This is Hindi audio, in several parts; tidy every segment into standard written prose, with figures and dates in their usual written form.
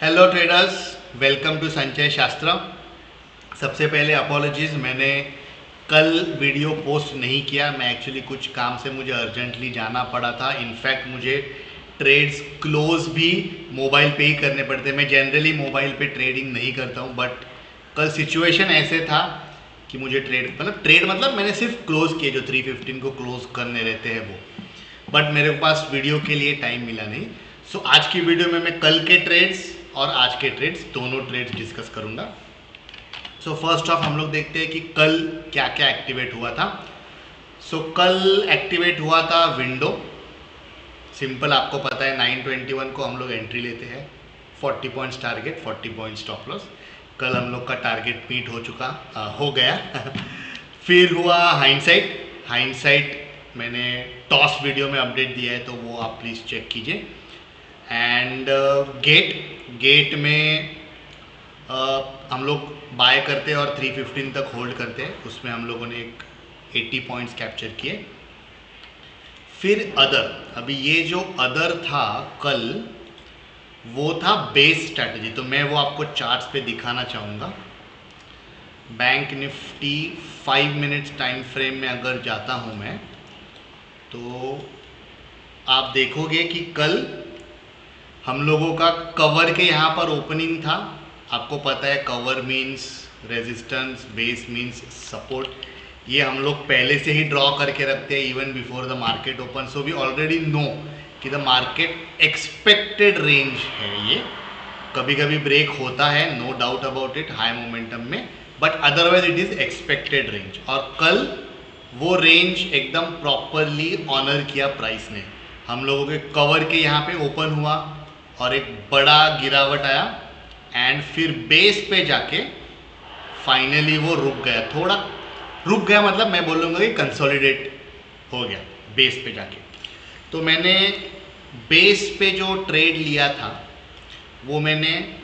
हेलो ट्रेडर्स, वेलकम टू संचय शास्त्र। सबसे पहले अपॉलॉजीज, मैंने कल वीडियो पोस्ट नहीं किया। मैं एक्चुअली कुछ काम से मुझे अर्जेंटली जाना पड़ा था। इनफैक्ट मुझे ट्रेड्स क्लोज भी मोबाइल पे ही करने पड़ते। मैं जनरली मोबाइल पे ट्रेडिंग नहीं करता हूँ, बट कल सिचुएशन ऐसे था कि मुझे ट्रेड मतलब मैंने सिर्फ क्लोज किए, जो 315 को क्लोज करने रहते हैं वो, बट मेरे पास वीडियो के लिए टाइम मिला नहीं। सो आज की वीडियो में मैं कल के ट्रेड्स और आज के ट्रेड्स, दोनों ट्रेड्स डिस्कस करूंगा। सो फर्स्ट ऑफ हम लोग देखते हैं कि कल क्या क्या एक्टिवेट हुआ था। सो कल एक्टिवेट हुआ था विंडो। सिंपल, आपको पता है 921 को हम लोग एंट्री लेते हैं, 40 points target, 40 points stop loss. कल हम लोग का टारगेट मीट हो गया। फिर हुआ हाइंडसाइट मैंने टॉस वीडियो में अपडेट दिया है, तो वो आप प्लीज़ चेक कीजिए। एंड गेट में हम लोग बाय करते हैं और 315 तक होल्ड करते हैं। उसमें हम लोगों ने एक 80 पॉइंट्स कैप्चर किए। फिर अदर, अभी ये जो अदर था कल, वो था बेस स्ट्रैटेजी। तो मैं वो आपको चार्ट्स पे दिखाना चाहूँगा। Bank Nifty 5 minutes time frame में अगर जाता हूँ मैं, तो आप देखोगे कि कल हम लोगों का कवर के यहाँ पर ओपनिंग था। आपको पता है cover means resistance, base means support. ये हम लोग पहले से ही ड्रॉ करके रखते हैं even before the market open. So we already know कि द मार्केट एक्सपेक्टेड रेंज है ये। कभी कभी ब्रेक होता है, no doubt about it, high momentum में, but otherwise it is expected range. और कल वो रेंज एकदम प्रॉपरली ऑनर किया प्राइस ने। हम लोगों के कवर के यहाँ पे ओपन हुआ और एक बड़ा गिरावट आया, एंड फिर बेस पे जाके फाइनली वो रुक गया। थोड़ा रुक गया मतलब मैं बोलूँगा कि कंसोलिडेट हो गया बेस पे जाके। तो मैंने बेस पे जो ट्रेड लिया था वो मैंने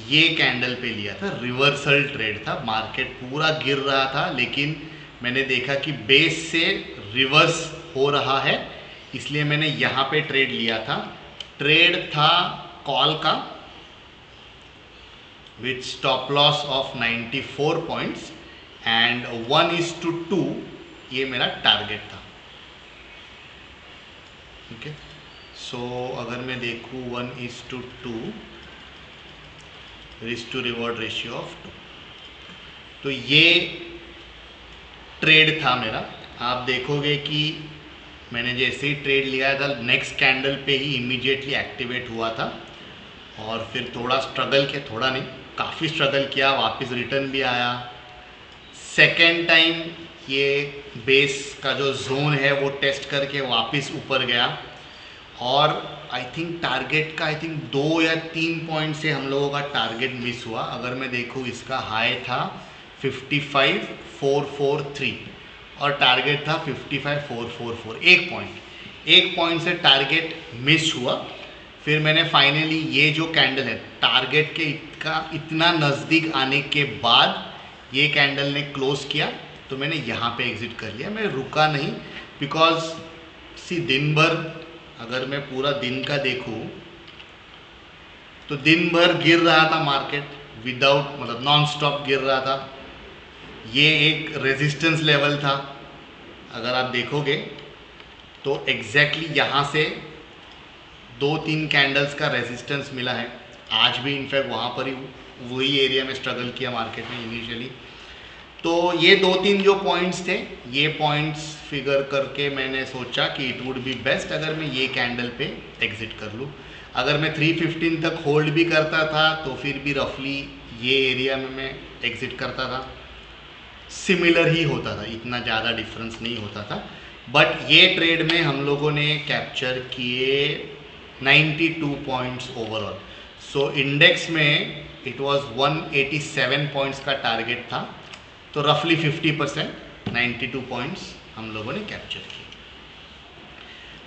ये कैंडल पे लिया था। रिवर्सल ट्रेड था, मार्केट पूरा गिर रहा था, लेकिन मैंने देखा कि बेस से रिवर्स हो रहा है, इसलिए मैंने यहाँ पे ट्रेड लिया था। ट्रेड था कॉल का with stop loss of 94 points and 1:2 ये मेरा टारगेट था। ओके, सो अगर मैं देखूँ 1:2 risk to reward ratio of 2, तो ये ट्रेड था मेरा। आप देखोगे कि मैंने जैसे ही ट्रेड लिया था, नेक्स्ट कैंडल पे ही इमीडिएटली एक्टिवेट हुआ था, और फिर थोड़ा स्ट्रगल किया, थोड़ा नहीं काफ़ी स्ट्रगल किया, वापस रिटर्न भी आया। सेकेंड टाइम ये बेस का जो जोन है वो टेस्ट करके वापस ऊपर गया, और आई थिंक टारगेट का 2 या 3 पॉइंट से हम लोगों का टारगेट मिस हुआ। अगर मैं देखूँ, इसका हाई था 55,443 और टारगेट था 55,444। एक पॉइंट से टारगेट मिस हुआ। फिर मैंने फाइनली ये जो कैंडल है टारगेट के इतना नज़दीक आने के बाद ये कैंडल ने क्लोज किया, तो मैंने यहाँ पे एग्जिट कर लिया। मैं रुका नहीं, बिकॉज दिन भर अगर मैं पूरा दिन का देखूँ तो दिन भर गिर रहा था मार्केट, विदाउट मतलब नॉन स्टॉप गिर रहा था। ये एक रेजिस्टेंस लेवल था, अगर आप देखोगे तो एग्जैक्टली यहाँ से 2-3 कैंडल्स का रेजिस्टेंस मिला है। आज भी इनफैक्ट वहाँ पर ही वही एरिया में स्ट्रगल किया मार्केट में इनिशियली। तो ये 2-3 जो पॉइंट्स थे, ये पॉइंट्स फिगर करके मैंने सोचा कि इट वुड बी बेस्ट अगर मैं ये कैंडल पे एग्जिट कर लूँ। अगर मैं 315 तक होल्ड भी करता था तो फिर भी रफली ये एरिया में मैं एग्जिट करता था, सिमिलर ही होता था, इतना ज़्यादा डिफरेंस नहीं होता था। बट ये ट्रेड में हम लोगों ने कैप्चर किए 92 पॉइंट्स ओवरऑल। सो इंडेक्स में इट वाज 187 पॉइंट्स का टारगेट था, तो रफली 50%, 92 पॉइंट्स हम लोगों ने कैप्चर किए।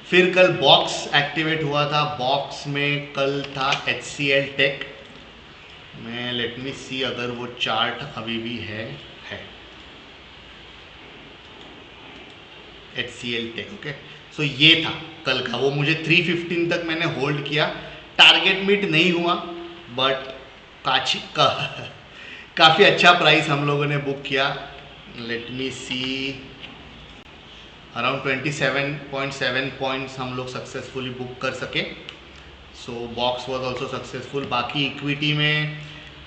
फिर कल बॉक्स एक्टिवेट हुआ था। बॉक्स में कल था HCL टेक। मैं लेट मी सी अगर वो चार्ट अभी भी है HCL टेक। ओके, सो ये था कल का, वो मुझे 315 तक मैंने होल्ड किया। टारगेट मीट नहीं हुआ, बट काफ़ी अच्छा प्राइस हम लोगों ने बुक किया। लेट मी सी, अराउंड 27.7 पॉइंट्स हम लोग सक्सेसफुली बुक कर सके। सो बॉक्स वॉज ऑल्सो सक्सेसफुल। बाकी इक्विटी में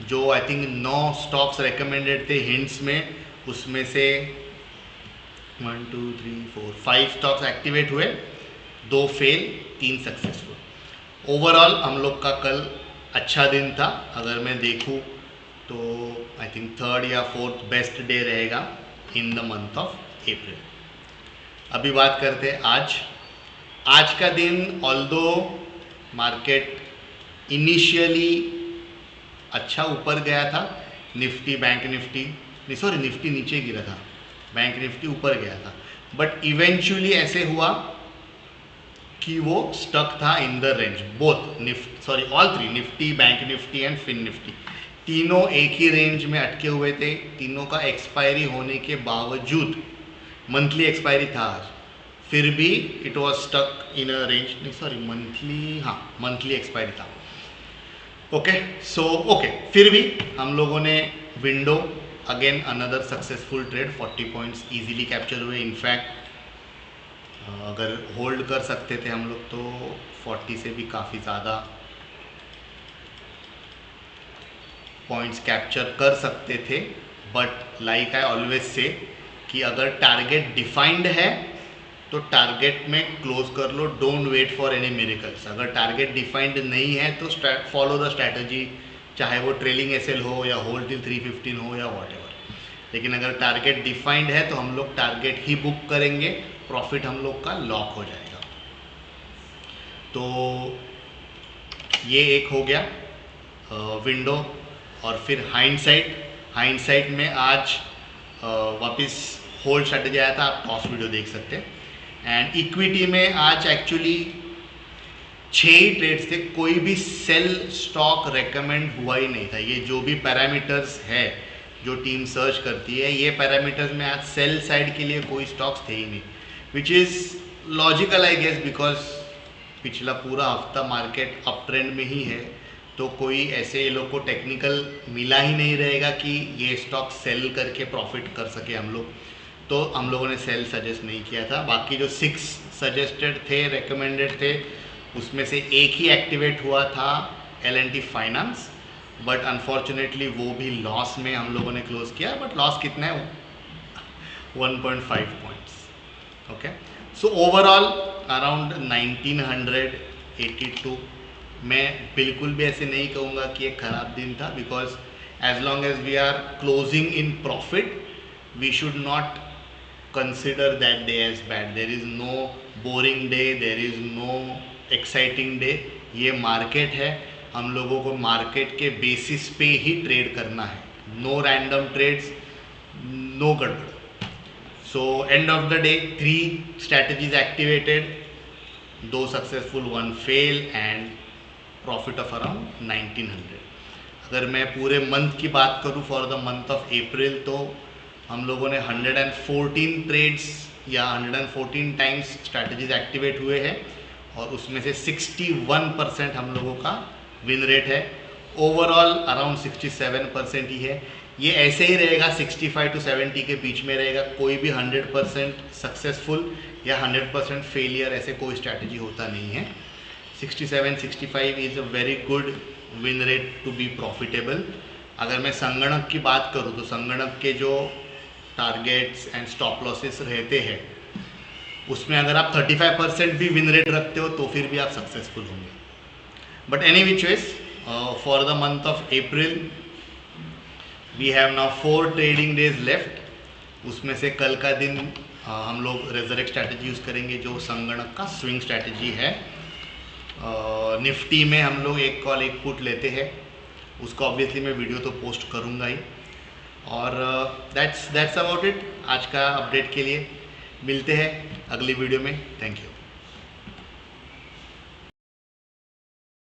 जो आई थिंक 9 स्टॉक्स रिकमेंडेड थे हिंट्स में, उसमें से 1 2 3 4 5 स्टॉक्स एक्टिवेट हुए, 2 फेल, 3 सक्सेसफुल। ओवरऑल हम लोग का कल अच्छा दिन था। अगर मैं देखूं तो आई थिंक 3rd या 4th बेस्ट डे रहेगा इन द मंथ ऑफ अप्रैल। अभी बात करते हैं आज का दिन। ऑल्दो मार्केट इनिशियली अच्छा ऊपर गया था, निफ्टी निफ्टी नीचे गिरा था, बैंक निफ्टी ऊपर गया था, बट इवेंचुअली ऐसे हुआ कि वो स्टक था in the range. All three, Nifty, bank Nifty and fin Nifty, तीनों एक ही रेंज में अटके हुए थे। तीनों का एक्सपायरी होने के बावजूद, मंथली एक्सपायरी था आज, फिर भी it was stuck in a range. Monthly expiry था। ओके, फिर भी हम लोगों ने window, again another successful trade, 40 points easily capture हुए। इनफैक्ट अगर होल्ड कर सकते थे हम लोग तो 40 से भी काफ़ी ज़्यादा पॉइंट्स कैप्चर कर सकते थे। But like I always say कि अगर टारगेट डिफाइंड है तो टारगेट में क्लोज कर लो, don't wait for any miracles. अगर टारगेट डिफाइंड नहीं है तो फॉलो द स्ट्रैटेजी, चाहे वो ट्रेलिंग एसएल हो या होल्ड टिल 315 हो या व्हाटएवर। लेकिन अगर टारगेट डिफाइंड है तो हम लोग टारगेट ही बुक करेंगे, प्रॉफिट हम लोग का लॉक हो जाएगा। तो ये एक हो गया विंडो। और फिर हाइंडसाइट में आज वापस होल्ड स्ट्रैटेजी आया था, आप टॉस वीडियो देख सकते हैं। एंड इक्विटी में आज एक्चुअली 6 ही ट्रेड्स थे, कोई भी सेल स्टॉक रेकमेंड हुआ ही नहीं था। ये जो भी पैरामीटर्स है जो टीम सर्च करती है, ये पैरामीटर्स में आज सेल साइड के लिए कोई स्टॉक्स थे ही नहीं, which is logical I guess, because पिछला पूरा हफ्ता मार्केट अप ट्रेंड में ही है। तो कोई ऐसे ये लोग को टेक्निकल मिला ही नहीं रहेगा कि ये स्टॉक सेल करके प्रॉफिट कर सके हम लोग। तो हम लोगों ने सेल सजेस्ट नहीं किया था। बाकी जो 6 सजेस्टेड थे, रेकमेंडेड थे, उसमें से एक ही एक्टिवेट हुआ था, L&T फाइनेंस, बट अनफॉर्चुनेटली वो भी लॉस में हम लोगों ने क्लोज किया। बट लॉस कितना है? 1.5 points. Okay, so overall around 1982। मैं बिल्कुल भी ऐसे नहीं कहूँगा कि एक ख़राब दिन था, because as long as we are closing in profit we should not consider that day as bad. There is no boring day, there is no exciting day. ये मार्केट है, हम लोगों को मार्केट के बेसिस पे ही ट्रेड करना है। नो रैंडम ट्रेड्स, नो गड़बड़। So end of the day 3 strategies activated, 2 successful, 1 fail and profit of around 1900। अगर मैं पूरे मंथ की बात करूँ फॉर द मंथ ऑफ अप्रैल, तो हम लोगों ने 114 ट्रेड्स या 114 टाइम्स स्ट्रैटेजीज एक्टिवेट हुए हैं, और उसमें से 61% हम लोगों का विन रेट है। ओवरऑल अराउंड 67% ही है। ये ऐसे ही रहेगा, 65 to 70 के बीच में रहेगा। कोई भी 100% सक्सेसफुल या 100% फेलियर ऐसे कोई स्ट्रैटेजी होता नहीं है। 67-65 is a very good win rate to be profitable. अगर मैं संगणक की बात करूँ तो संगणक के जो टारगेट्स एंड स्टॉप लॉसेस रहते हैं, उसमें अगर आप 35% भी विन रेट रखते हो तो फिर भी आप सक्सेसफुल होंगे। But any which ways, for the month of April we have now 4 trading days left. उसमें से कल का दिन हम लोग रेजरेक्ट स्ट्रैटेजी यूज़ करेंगे, जो संगणक का स्विंग स्ट्रैटेजी है। निफ्टी में हम लोग एक कॉल एक पुट लेते हैं, उसको ऑब्वियसली मैं वीडियो तो पोस्ट करूँगा ही। और दैट्स अबाउट इट आज का अपडेट के लिए। मिलते हैं अगली वीडियो में। Thank you.